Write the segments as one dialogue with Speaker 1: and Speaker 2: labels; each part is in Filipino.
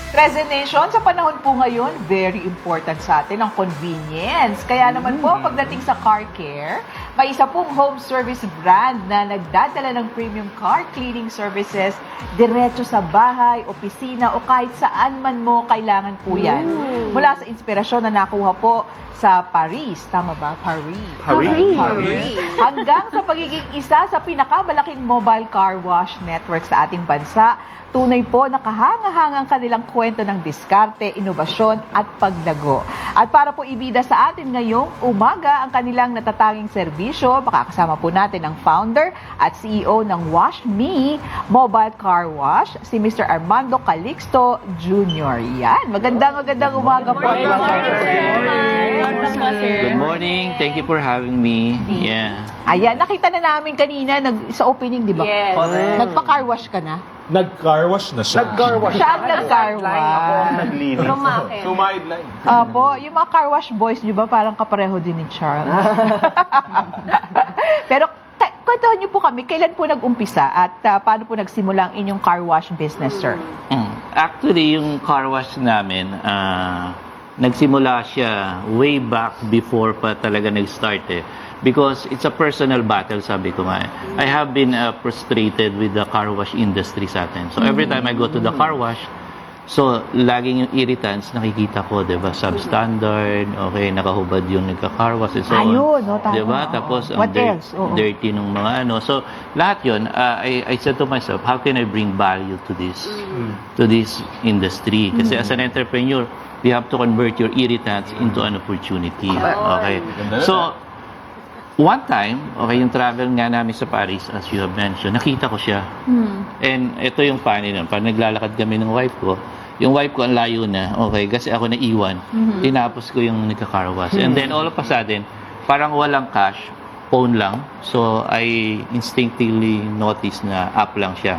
Speaker 1: Present Nation, sa panahon po ngayon, very important sa atin ang convenience. Kaya naman po, pagdating sa car care, may isa pong home service brand na nagdadala ng premium car cleaning services diretso sa bahay, opisina o kahit saan man mo kailangan po yan. Mula sa inspirasyon na nakuha po sa Paris. Tama ba? Paris. Hanggang sa pagiging isa sa pinakamalaking mobile car wash network sa ating bansa, tunay po nakahanga-hangang kanilang kwento ng diskarte, inobasyon at paglago. At para po ibida sa atin ngayong umaga ang kanilang natatanging serbisyo, makakasama po natin ang founder at CEO ng Wash Me Mobile Car Wash, si Mr. Armando Calixto Jr. Yan, magandang umaga po.
Speaker 2: Good morning. Thank you for having me. Yeah.
Speaker 1: Ayan, nakita na namin kanina sa opening, di ba?
Speaker 3: Yes.
Speaker 1: Nagpa-car wash ka na?
Speaker 4: Nag-car wash na siya.
Speaker 1: Siya ang nag-car wash.
Speaker 4: Naglinis.
Speaker 3: Lumakit.
Speaker 4: Sumideline.
Speaker 1: Opo, yung mga car wash boys, di ba, parang kapareho din ni Charles. Pero, kwentuhan niyo po kami, kailan po nag-umpisa at paano po nagsimula ang inyong car wash business, sir?
Speaker 2: Actually, yung car wash namin, nagsimula siya way back before pa talaga nag-start eh. Because it's a personal battle, sabi ko nga. I have been frustrated with the car wash industry sa atin. So every time I go to the car wash, so laging yung irritants nakikita ko, di ba? Substandard, okay, nakahubad yung nagka-car wash and so on.
Speaker 1: Ayun, no, tama.
Speaker 2: Di ba? Tapos ang
Speaker 1: What else? Oo.
Speaker 2: dirty nung mga ano. So lahat yun, I said to myself, how can I bring value to this industry? Kasi as an entrepreneur, you have to convert your irritants into an opportunity. Okay. So, one time, okay, yung travel nga namin sa Paris, as you have mentioned, nakita ko siya. And ito yung funny nun. Pag naglalakad kami ng wife ko, yung wife ko ang layo na, okay, kasi ako naiwan, tinapos ko yung nagka-car wash. And then all of a sudden, parang walang cash, phone lang. So, I instinctively noticed na app lang siya.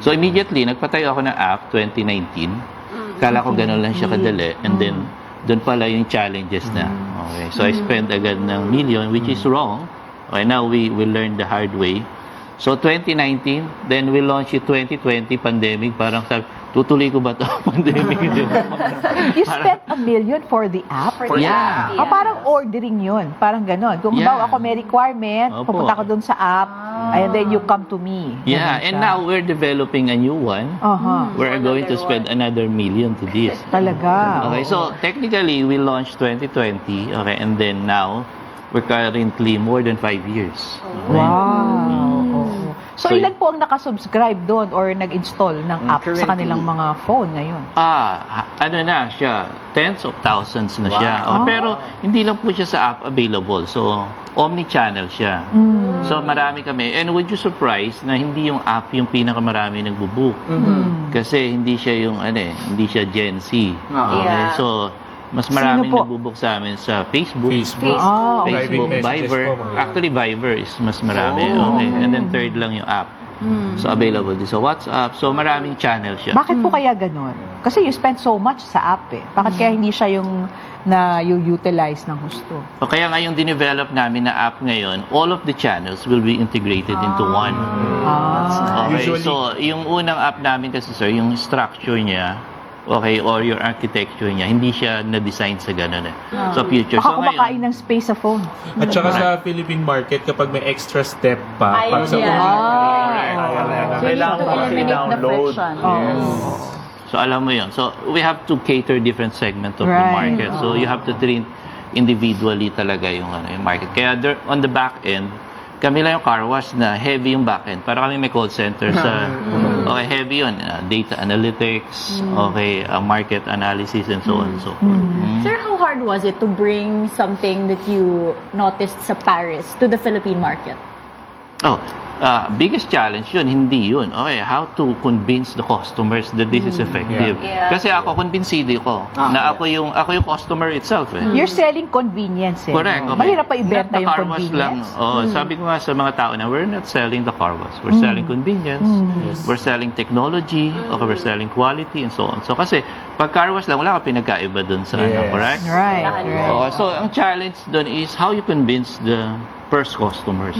Speaker 2: So, immediately, nagpatayo ako ng app, 2019. Kala ko gano'n lang siya kadali. And then, doon pala yung challenges na. Okay. So, I spent agad ng million, which is wrong. Okay, now we learned the hard way. So, 2019, then we launched it 2020, pandemic. Parang sabi, tutuloy ko ba ito? Pandemic.
Speaker 1: You spent $1 million for the app?
Speaker 2: Yeah.
Speaker 1: Parang ordering yun. Parang ganon. Kung
Speaker 2: Yeah.
Speaker 1: halimbawa ako may requirement,
Speaker 2: Opo.
Speaker 1: pupunta ko dun sa app, and then you come to me.
Speaker 2: Yeah,
Speaker 1: Ganon
Speaker 2: and
Speaker 1: siya.
Speaker 2: now we're developing a new one. We're going to spend another million to this.
Speaker 1: Talaga.
Speaker 2: Okay, so technically, we launched 2020, okay, and then now, we're currently more than 5 years. Okay?
Speaker 1: Wow. Oo. So,
Speaker 2: So,
Speaker 1: ilan po ang nakasubscribe doon or nag-install ng app sa kanilang mga phone ngayon?
Speaker 2: Ano na siya, tens of thousands na siya.
Speaker 1: Wow.
Speaker 2: Pero hindi lang po siya sa app available. So, omni-channel siya. So, marami kami. And would you surprise na hindi yung app yung pinakamarami nagbubook? Kasi hindi siya yung, hindi siya Gen Z. Okay?
Speaker 3: Yeah.
Speaker 2: So, mas maraming
Speaker 1: Sino po?
Speaker 2: nagbubuk sa amin sa Facebook.
Speaker 1: Ah, okay.
Speaker 2: Facebook,
Speaker 4: Private messages
Speaker 2: Viber.
Speaker 4: po, mga-
Speaker 2: Actually, Viber is mas marami. Okay. And then third lang yung app. So, available din sa WhatsApp. So, maraming channel siya.
Speaker 1: Bakit po kaya ganon? Kasi you spend so much sa app eh. Bakit kaya hindi siya yung na-utilize ng gusto?
Speaker 2: So, kaya nga yung dinevelop namin na app ngayon, all of the channels will be integrated into one. Okay,
Speaker 4: Usually-
Speaker 2: so yung unang app namin kasi sir, yung structure niya, okay, or your architecture niya, hindi siya na-design sa ganun eh. So future.
Speaker 1: Baka
Speaker 2: So
Speaker 1: kumakain
Speaker 2: ngayon,
Speaker 1: ng space sa phone.
Speaker 4: At saka sa Philippine market, kapag may extra step pa,
Speaker 3: Ayun
Speaker 4: pag sa
Speaker 3: yan.
Speaker 4: kailangan pa i-download.
Speaker 2: so alam mo yun. So we have to cater different segment of the
Speaker 1: Right.
Speaker 2: market. So you have to treat individually talaga yung, yung market. Kaya there, on the back end, kami lang yung car wash na heavy yung backend. Para kami may call center sa... Okay, heavy yun. Data analytics, okay, market analysis, and so on and so forth.
Speaker 3: Sir, how hard was it to bring something that you noticed sa Paris to the Philippine market?
Speaker 2: Oh, biggest challenge yun, hindi yun. Okay, how to convince the customers that this is effective.
Speaker 3: Yeah.
Speaker 2: Kasi ako, convincido ko na ako yung customer itself eh.
Speaker 1: You're selling convenience eh.
Speaker 2: Correct. Okay.
Speaker 1: Mahirap pa ibenta
Speaker 2: Not the
Speaker 1: yung
Speaker 2: car wash lang.
Speaker 1: convenience.
Speaker 2: Sabi ko nga sa mga tao na we're not selling the car wash. We're selling convenience. We're selling technology. Okay, we're selling quality and so on. So kasi pag car wash lang, wala ka pinagkaiba dun sa
Speaker 4: Yes.
Speaker 2: correct?
Speaker 1: Right.
Speaker 2: So ang challenge dun is how you convince the first customers.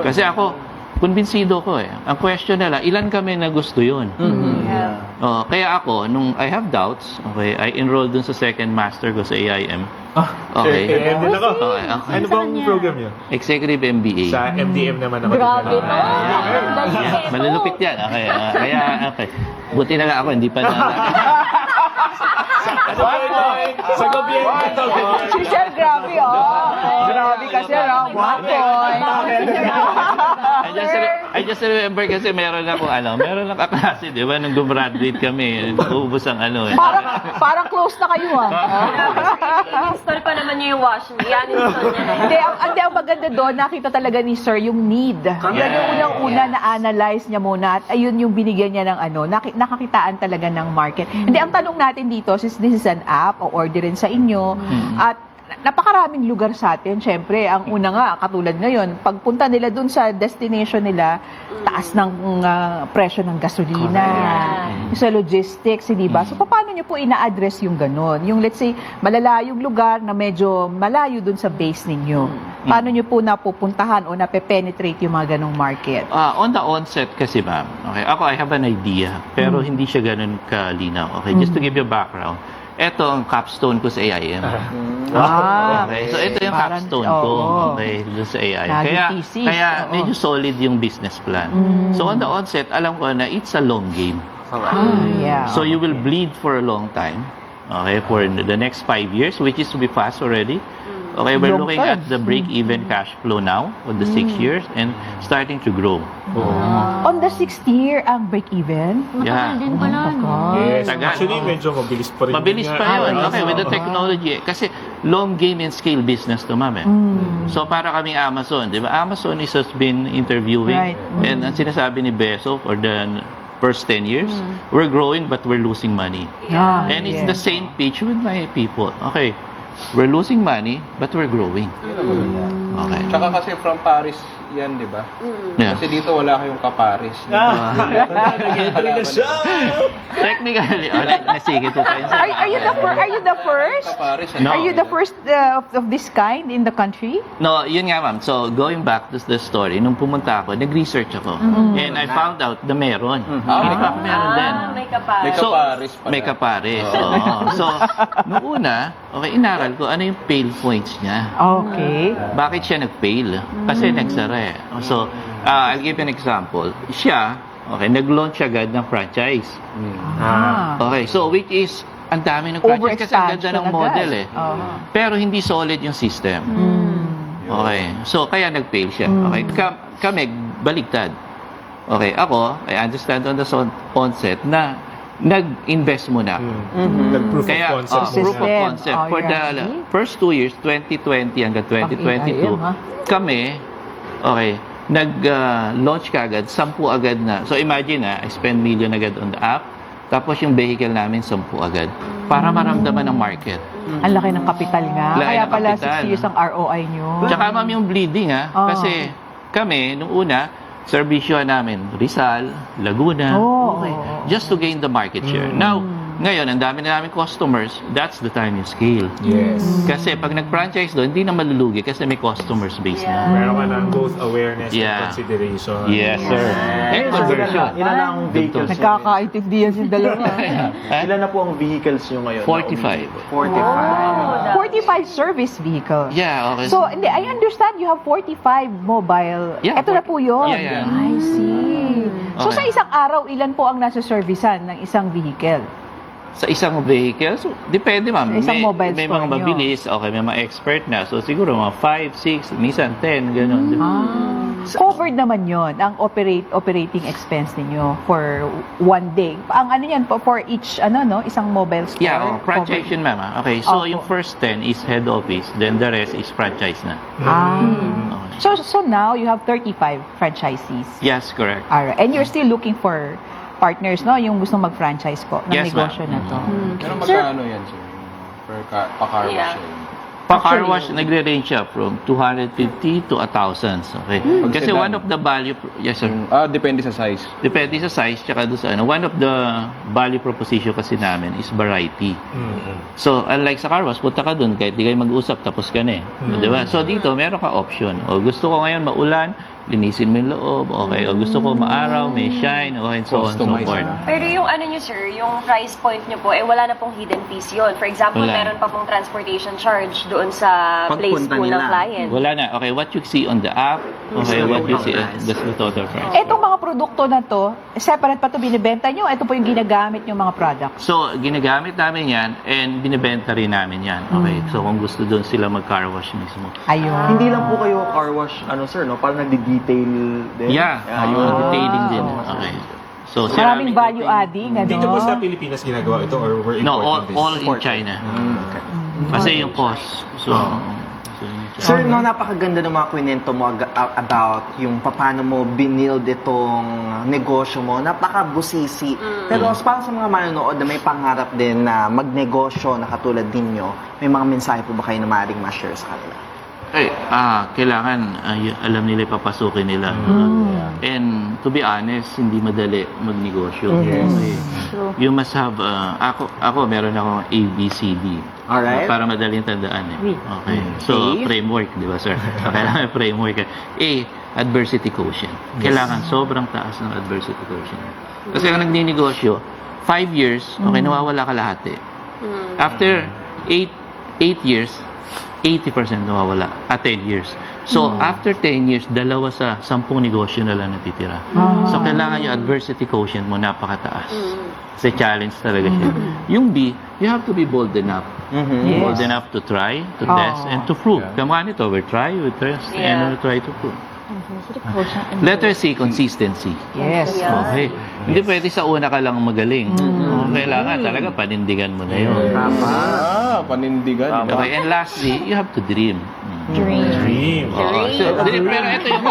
Speaker 2: Kasi ako, kumbinsido ko eh. Ang question nila, ilan kami na gusto yun? Kaya ako, nung I have doubts, okay, I enrolled dun sa second master ko sa AIM. Okay.
Speaker 4: AIM din ako.
Speaker 2: Okay.
Speaker 4: Ano bang program niyo?
Speaker 2: Executive MBA.
Speaker 4: Sa MDM naman ako.
Speaker 3: Grabe,
Speaker 4: din.
Speaker 3: no?
Speaker 2: Yeah, malulupit yan. Okay. Kaya, okay. Buti na nga ako, hindi pa na.
Speaker 4: Sa gobyerno.
Speaker 1: Si Sir, grabe, Grabe kasi, 1 point.
Speaker 2: I just remember kasi meron lang kaklase, di ba? Nung gumraduate kami, ubus ang
Speaker 1: Parang close na kayo,
Speaker 5: Install pa naman niyo yung washing. Yan, install niya.
Speaker 1: Hindi, ang maganda doon, nakita talaga ni Sir yung need. Yan yung unang-una na-analyze niya muna at ayun yung binigyan niya ng nakakitaan talaga ng market. Hindi, ang tanong natin dito, since this is an app, o orderin sa inyo, at napakaraming lugar sa atin. Siyempre, ang una nga, katulad ngayon, pagpunta nila dun sa destination nila, taas ng presyo ng gasolina, sa logistics, hindi ba? So, paano nyo po ina-address yung ganon? Yung, let's say, malalayong lugar na medyo malayo dun sa base ninyo. Paano nyo po napupuntahan o nape-penetrate yung mga ganong market?
Speaker 2: On the onset kasi, ma'am, okay, ako, I have an idea, pero hindi siya ganun kalinaw. Okay, just to give you a background, ito ang capstone ko sa AIM. Okay, so ito yung
Speaker 1: Parang-
Speaker 2: capstone ko,
Speaker 1: oo.
Speaker 2: okay, doon sa AIM.
Speaker 1: Lagi
Speaker 2: Kaya,
Speaker 1: thesis,
Speaker 2: kaya
Speaker 1: oo.
Speaker 2: medyo solid yung business plan. So on the onset, alam ko na it's a long game.
Speaker 1: Yeah.
Speaker 2: So you will bleed for a long time. Okay, for the next 5 years, which is to be fast already. Okay, we're
Speaker 1: Long
Speaker 2: looking
Speaker 1: term.
Speaker 2: at the break-even cash flow now for the 6 years and starting to grow.
Speaker 1: On the 6th year, ang break-even?
Speaker 2: Yeah.
Speaker 3: Din pala, no?
Speaker 4: Yes.
Speaker 2: Tagal.
Speaker 4: Actually, medyo mabilis pa rin.
Speaker 2: Mabilis
Speaker 4: yun
Speaker 2: pa
Speaker 4: nga.
Speaker 2: yun. Okay, with the technology. Kasi long game and scale business to, ma'am. So, para kaming Amazon, di ba? Amazon has been interviewing.
Speaker 1: Right.
Speaker 2: And ang sinasabi ni Bezos for the first 10 years, we're growing but we're losing money.
Speaker 1: Yeah.
Speaker 2: And it's the same pitch with my people. Okay, we're losing money but we're growing. Okay.
Speaker 6: Tsaka kasi from Paris yan, di ba?
Speaker 2: Yeah.
Speaker 6: Kasi dito wala kayong kaparis.
Speaker 2: Technically, sige po tayo.
Speaker 1: Are you the first?
Speaker 6: Kaparis.
Speaker 2: No.
Speaker 1: Are you the first of this kind in the country?
Speaker 2: No, yun nga ma'am. So, going back to the story, nung pumunta ako, nag-research ako. And I found out na meron. Hindi pa ako meron din.
Speaker 5: May kapal.
Speaker 6: May
Speaker 2: So,
Speaker 6: kaparis pala.
Speaker 2: may kapares. Oo. So, nung una, okay, inaral ko ano yung fail points niya.
Speaker 1: Okay.
Speaker 2: Bakit siya nag-fail? Kasi nagsara eh. So, I'll give you an example. Siya, okay, nag-launch agad ng franchise. Okay, so which is, ang dami ng franchise kasi ang ganda ng model eh. Pero hindi solid yung system. Okay, so kaya nag-fail siya. Okay, kami, baligtad. Okay, ako, I understand on the onset na nag-invest muna.
Speaker 4: Nag-proof
Speaker 2: Kaya,
Speaker 4: of concept.
Speaker 2: proof of
Speaker 1: System.
Speaker 2: concept.
Speaker 1: Oh,
Speaker 2: For
Speaker 1: yeah.
Speaker 2: the first 2 years, 2020 hanggang 2022,
Speaker 1: AIM, ha?
Speaker 2: kami, okay, nag-launch kagad, 10 agad na. So imagine I spend million agad on the app, tapos yung vehicle namin, 10 agad. Para maramdaman ng market.
Speaker 1: Ang laki ng kapital nga.
Speaker 2: Laki
Speaker 1: Kaya
Speaker 2: ng
Speaker 1: pala
Speaker 2: kapital.
Speaker 1: 6 years ang ROI nyo.
Speaker 2: Tsaka ma'am yung bleeding
Speaker 1: Oh.
Speaker 2: kasi kami, nung una, serbisyo namin, Rizal, Laguna,
Speaker 1: Oh.
Speaker 2: okay, just to gain the market share. Now, ngayon, ang dami na namin customers, that's the time you scale.
Speaker 4: Yes.
Speaker 2: Kasi pag nag-franchise doon, hindi na malulugi kasi may customers base na.
Speaker 4: Meron ka ng both awareness
Speaker 2: Yeah.
Speaker 4: and consideration.
Speaker 2: Yes, sir. And conversion.
Speaker 7: Ilan na ang vehicles nyo?
Speaker 1: Nagkakaintindihan si dalawa.
Speaker 7: Ilan na po ang vehicles nyo ngayon?
Speaker 2: 45.
Speaker 7: 45.
Speaker 1: 45 service vehicles.
Speaker 2: Yeah, okay.
Speaker 1: So, hindi, I understand you have 45 mobile.
Speaker 2: Yeah,
Speaker 1: Ito na po yun.
Speaker 2: Yeah, yeah.
Speaker 1: I see. So, sa
Speaker 2: Okay.
Speaker 1: isang araw, ilan po ang nasa servicean ng isang vehicle?
Speaker 2: Sa isang vehicle, so, depende ma'am.
Speaker 1: Sa isang mobile
Speaker 2: may
Speaker 1: store
Speaker 2: mga
Speaker 1: nyo.
Speaker 2: mabilis, okay, may mga expert na. So siguro mga 5, 6, minsan 10, gano'n.
Speaker 1: Covered naman yon ang operating expense ninyo for one day. Ang ano yan, for each, isang mobile store?
Speaker 2: Yeah, franchise
Speaker 1: covered.
Speaker 2: yun ma'am. Okay, so
Speaker 1: Opo.
Speaker 2: yung first 10 is head office, then the rest is franchise na. Okay.
Speaker 1: So now, you have 35 franchisees.
Speaker 2: Yes, correct.
Speaker 1: Alright. And you're still looking for partners, no? Yung gustong mag-franchise po ng
Speaker 2: Yes, ma'am.
Speaker 1: negosyo na to.
Speaker 6: Pero magkano yan, sir? Pa-car wash
Speaker 5: Yeah.
Speaker 6: yan.
Speaker 2: Pa-car wash, nagre-range siya from 250 to 1,000. Okay. Kasi
Speaker 6: sedan.
Speaker 2: one of the value... Yes, sir.
Speaker 6: Depende sa size.
Speaker 2: Depende sa size, tsaka doon sa ano. One of the value proposition kasi namin is variety. So, unlike sa car wash, punta ka doon, kahit di kayo mag-usap, tapos ka na eh. Di ba? So, dito, meron ka option. O, gusto ko ngayon maulan, linisin mo yung loob, okay, o gusto ko maaraw, may shine, okay, and so on and so
Speaker 6: Customize
Speaker 2: forth.
Speaker 6: na.
Speaker 5: Pero yung ano nyo, sir, yung price point nyo po, wala na pong hidden fees yun. For example,
Speaker 2: Wala.
Speaker 5: meron pa pong transportation charge doon sa place
Speaker 8: Pagpunta
Speaker 5: po ng
Speaker 8: nila.
Speaker 5: client.
Speaker 2: Wala na, okay, what you see on the app, okay, what you see, that's the total price.
Speaker 1: Etong mga produkto na to, separate pa to binibenta nyo? Ito po yung ginagamit yung mga products.
Speaker 2: So, ginagamit namin yan and binibenta rin namin yan. Okay, so kung gusto doon sila mag-car wash mismo.
Speaker 1: Ayun.
Speaker 7: Hindi lang po kayo car wash, sir, no? Parang nagdi-detail din.
Speaker 2: Yeah,
Speaker 7: yun.
Speaker 2: detailing din. Okay. So,
Speaker 1: Maraming
Speaker 2: ceramic
Speaker 1: value
Speaker 2: detailing.
Speaker 1: adding, ano?
Speaker 4: Dito po sa Pilipinas ginagawa ito or we're
Speaker 2: No,
Speaker 4: importing
Speaker 2: all
Speaker 4: this?
Speaker 2: in China. Kasi yung cost. So,
Speaker 8: Sir, no, napakaganda ng mga kwento mo about yung paano mo binild itong negosyo mo. Napakabusisi. Pero para sa mga manonood na may pangarap din na magnegosyo na katulad ninyo, may mga mensahe po ba kayo na maaaring ma-share sa kanila?
Speaker 2: kailangan alam nila papasukin nila. And to be honest, hindi madali magnegosyo. Okay. You must have, ako meron akong ABCD.
Speaker 8: Alright.
Speaker 2: Para madaling tandaan eh. Okay. So, framework, di ba sir? Kailangan framework. A, adversity quotient. Kailangan sobrang taas ng adversity quotient. Kasi kung nagninegosyo, 5 years, okay, nawawala ka lahat eh. After 8 years, 80% nawawala at 10 years. So, after 10 years, dalawa sa 10 negosyo na lang natitira. So, kailangan yung adversity quotient mo napakataas. Kasi challenge talaga siya. Yung B, you have to be bold enough. Bold enough to try, to test, and to prove. Kamukha nito, we try, we test, and we try to prove. Letter C, consistency.
Speaker 1: Yes.
Speaker 2: Okay. Hindi pwede sa una ka lang magaling. Kailangan talaga panindigan mo na yun.
Speaker 6: Panindigan.
Speaker 2: Okay, and lastly, you have to dream.
Speaker 4: Dream.
Speaker 2: So, pero ito yung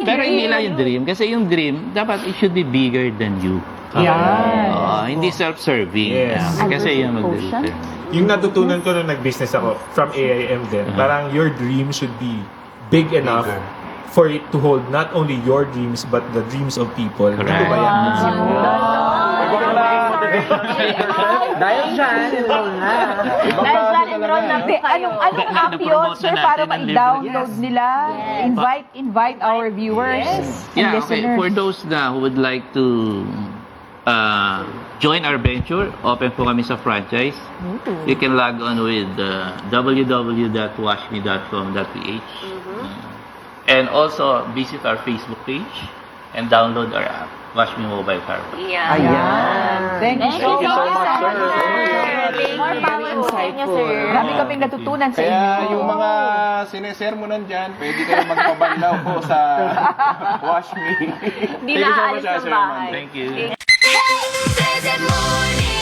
Speaker 2: pero hindi lang yung dream. Kasi yung dream, dapat it should be bigger than you. Hindi self-serving.
Speaker 4: Yes.
Speaker 2: Kasi yung mag-dream.
Speaker 4: Yung natutunan ko nung nag-business ako from AIM din, parang your dream should be big enough for it to hold not only your dreams but the dreams of people.
Speaker 2: Correct.
Speaker 4: Ano ba yan?
Speaker 8: Dahil dyan, enroll na.
Speaker 1: Anong app yun, sir, para ma-download nila? Invite our viewers and
Speaker 2: Yeah, okay.
Speaker 1: listeners.
Speaker 2: For those na who would like to join our venture, open po kami sa franchise. You can log on with www.washme.com.ph and also visit our Facebook page and download our app, Wash Me Mobile Car Wash.
Speaker 8: Ayan.
Speaker 1: Thank you so much, sir.
Speaker 3: More power sa inyo, sir.
Speaker 1: Marami kaming natutunan sa
Speaker 6: Kaya
Speaker 1: inyo.
Speaker 6: yung mga sinesermonan dyan, pwede kayo magpabanlaw po sa Wash Me.
Speaker 5: Hindi na aalis ng bahay.
Speaker 2: Thank you.
Speaker 9: Hey, says it morning.